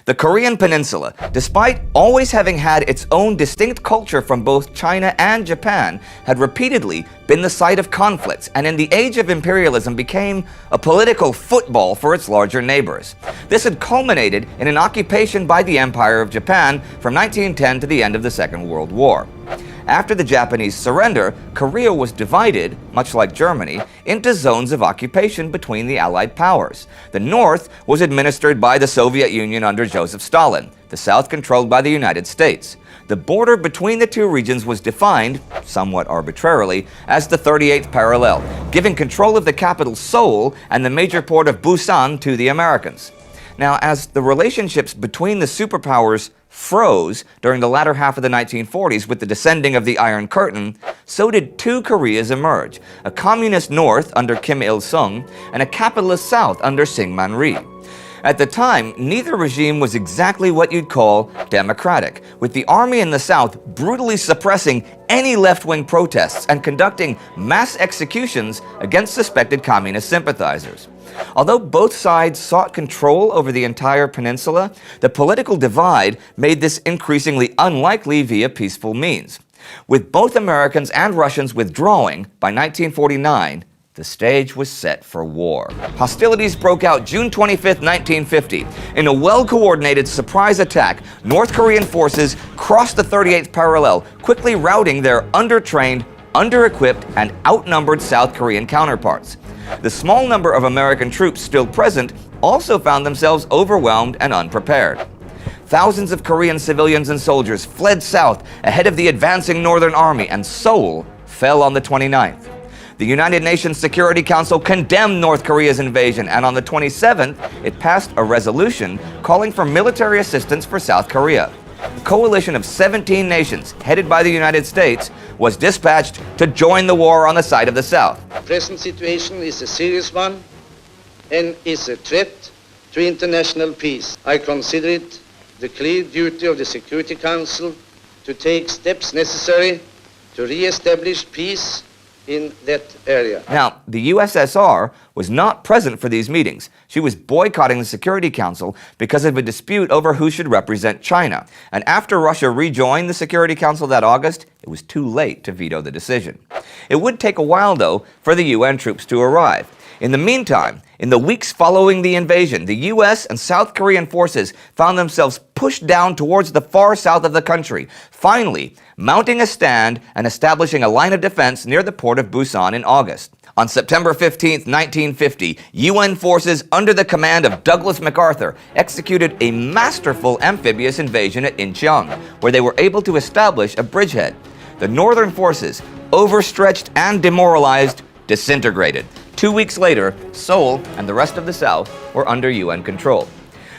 The Korean Peninsula, despite always having had its own distinct culture from both China and Japan, had repeatedly been the site of conflicts and in the age of imperialism became a political football for its larger neighbors. This had culminated in an occupation by the Empire of Japan from 1910 to the end of the Second World War. After the Japanese surrender, Korea was divided, much like Germany, into zones of occupation between the Allied powers. The north was administered by the Soviet Union under Joseph Stalin, the south controlled by the United States. The border between the two regions was defined, somewhat arbitrarily, as the 38th parallel, giving control of the capital Seoul and the major port of Busan to the Americans. Now, as the relationships between the superpowers froze during the latter half of the 1940s with the descending of the Iron Curtain, so did two Koreas emerge, a communist north under Kim Il-sung and a capitalist south under Syngman Rhee. At the time, neither regime was exactly what you'd call democratic, with the army in the south brutally suppressing any left-wing protests and conducting mass executions against suspected communist sympathizers. Although both sides sought control over the entire peninsula, the political divide made this increasingly unlikely via peaceful means. With both Americans and Russians withdrawing by 1949, the stage was set for war. Hostilities broke out June 25, 1950. In a well-coordinated surprise attack, North Korean forces crossed the 38th parallel, quickly routing their undertrained, under-equipped, and outnumbered South Korean counterparts. The small number of American troops still present also found themselves overwhelmed and unprepared. Thousands of Korean civilians and soldiers fled south ahead of the advancing Northern Army, and Seoul fell on the 29th. The United Nations Security Council condemned North Korea's invasion, and on the 27th, it passed a resolution calling for military assistance for South Korea. A coalition of 17 nations, headed by the United States, was dispatched to join the war on the side of the South. The present situation is a serious one and is a threat to international peace. I consider it the clear duty of the Security Council to take steps necessary to re-establish peace in that area. Now, the USSR was not present for these meetings. She was boycotting the Security Council because of a dispute over who should represent China. And after Russia rejoined the Security Council that August, it was too late to veto the decision. It would take a while, though, for the UN troops to arrive. In the meantime, in the weeks following the invasion, the US and South Korean forces found themselves pushed down towards the far south of the country, finally mounting a stand and establishing a line of defense near the port of Busan in August. On September 15, 1950, UN forces under the command of Douglas MacArthur executed a masterful amphibious invasion at Incheon, where they were able to establish a bridgehead. The northern forces, overstretched and demoralized, disintegrated. 2 weeks later, Seoul and the rest of the South were under UN control.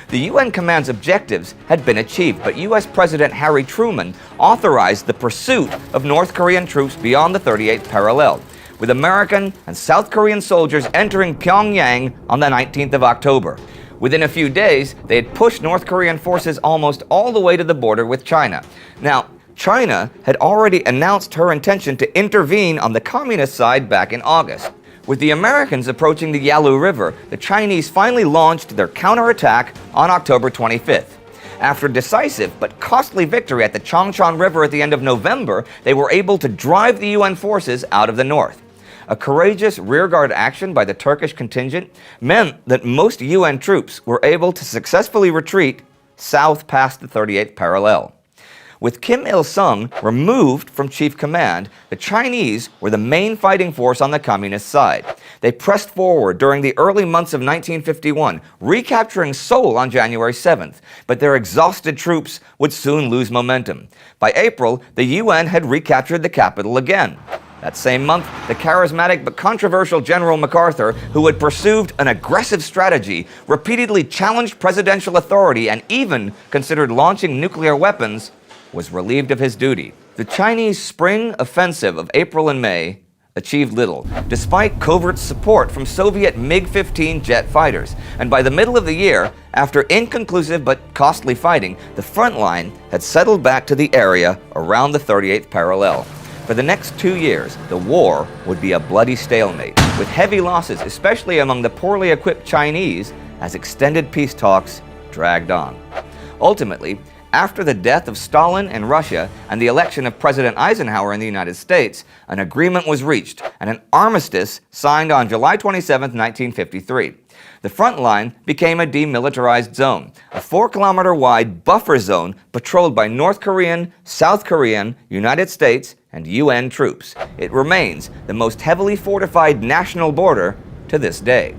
The UN command's objectives had been achieved, but US President Harry Truman authorized the pursuit of North Korean troops beyond the 38th parallel, with American and South Korean soldiers entering Pyongyang on the 19th of October. Within a few days, they had pushed North Korean forces almost all the way to the border with China. Now, China had already announced her intention to intervene on the communist side back in August. With the Americans approaching the Yalu River, the Chinese finally launched their counterattack on October 25th. After a decisive but costly victory at the Changchon River at the end of November, they were able to drive the UN forces out of the north. A courageous rearguard action by the Turkish contingent meant that most UN troops were able to successfully retreat south past the 38th parallel. With Kim Il-sung removed from chief command, the Chinese were the main fighting force on the communist side. They pressed forward during the early months of 1951, recapturing Seoul on January 7th, but their exhausted troops would soon lose momentum. By April, the UN had recaptured the capital again. That same month, the charismatic but controversial General MacArthur, who had pursued an aggressive strategy, repeatedly challenged presidential authority and even considered launching nuclear weapons, was relieved of his duty. The Chinese spring offensive of April and May achieved little, despite covert support from Soviet MiG-15 jet fighters. And by the middle of the year, after inconclusive but costly fighting, the front line had settled back to the area around the 38th parallel. For the next 2 years, the war would be a bloody stalemate, with heavy losses, especially among the poorly equipped Chinese, as extended peace talks dragged on. Ultimately, after the death of Stalin in Russia and the election of President Eisenhower in the United States, an agreement was reached and an armistice signed on July 27, 1953. The front line became a demilitarized zone, a 4-kilometer-wide buffer zone patrolled by North Korean, South Korean, United States, and UN troops. It remains the most heavily fortified national border to this day.